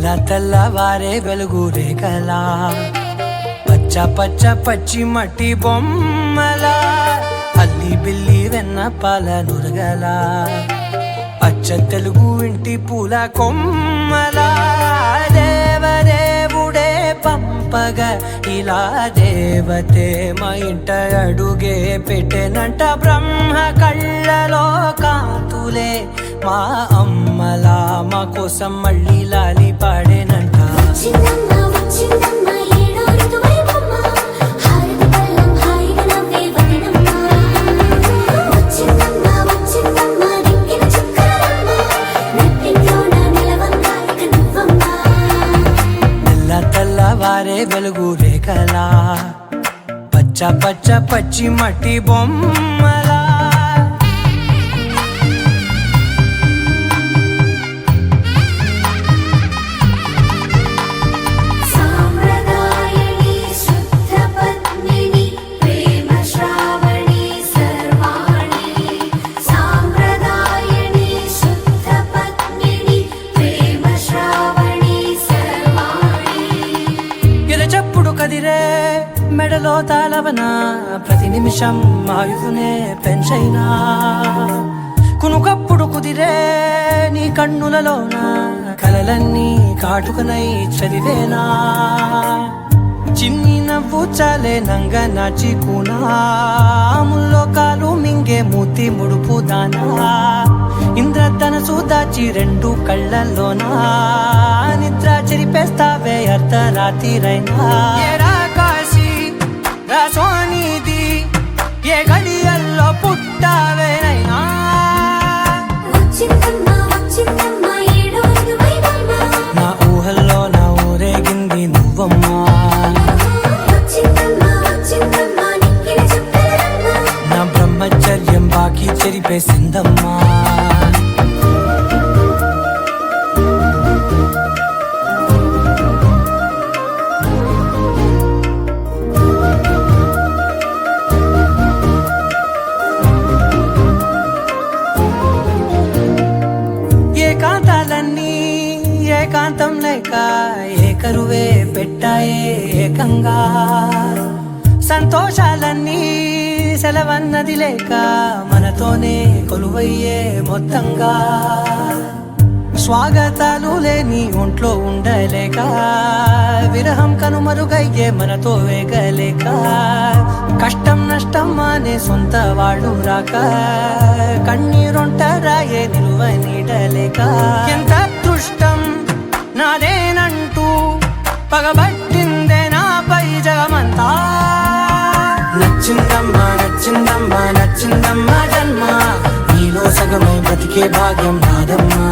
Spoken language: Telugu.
తెల్లవారే వెలుగు రేఖలా పచ్చ పచ్చ పచ్చి మట్టి బొమ్మలా అల్లి బిల్లి వెన్న పాల నురగలా అచ్చ తెలుగు ఇంటి పూల కొమ్మలా దేవదేవుడే పంపగా ఇలా దేవతే మా ఇంట అడుగే పెట్టెనంట బ్రహ్మ కళ్ళలో కాంతులే మా అమ్మలా మా కోసం మళ్ళీ లాలి పాడేనంట. తెల్లవారే వెలుగు రేఖలా పచ్చ పచ్చ పచ్చి మట్టి బొమ్మలా కదిరే మెడలో తాళవన ప్రతి నిమిషం ఆయుధునే పెంచైనా కునుకప్పుడు కుదిరే నీ కన్నులలోన కలలన్నీ కాటుకనై చదివేనా చిన్ని నవ్వు చాలే నంగ నాచి కూనాముల్లో కాలు మింగే మూతి ముడుపు దానా ఇంద్రధనసు దాచి రెండు కళ్ళల్లోనా నిద్ర చెరిపేస్తావే అర్ధరాత్రిరైనా కాశీ రాసోనిది ఏ గడియల్లో పుట్టావేనైనా నా ఊహల్లో నా ఊరేగింది నువ్వమ్మా నా బ్రహ్మచర్యం బాకీ చెరిపేసిందమ్మా. ఏకాంతాలన్నీ ఏకాంతం లేక ఏకరువే పెట్టాయే ఏకంగా సంతోషాలన్నీ సెలవన్నది లేక మనతోనే కొలువయ్యే మొత్తంగా స్వాగతాలు లేని ఒంట్లో ఉండలేక విరహం కనుమరుగయ్యే మనతో వేగలేక కష్టం నష్టం అనే సొంత వాళ్ళు రాక కన్నీరొంటరాయే నిలువ నీడలేక ఎంత అదృష్టం నాదేనంటూ పగబట్టిందే నాపై జగమంతా. నచ్చిందమ్మా నచ్చిందమ్మా నచ్చిందమ్మా జన్మ నీలో సగమై బ్రతికే భాగ్యం నాదమ్మా.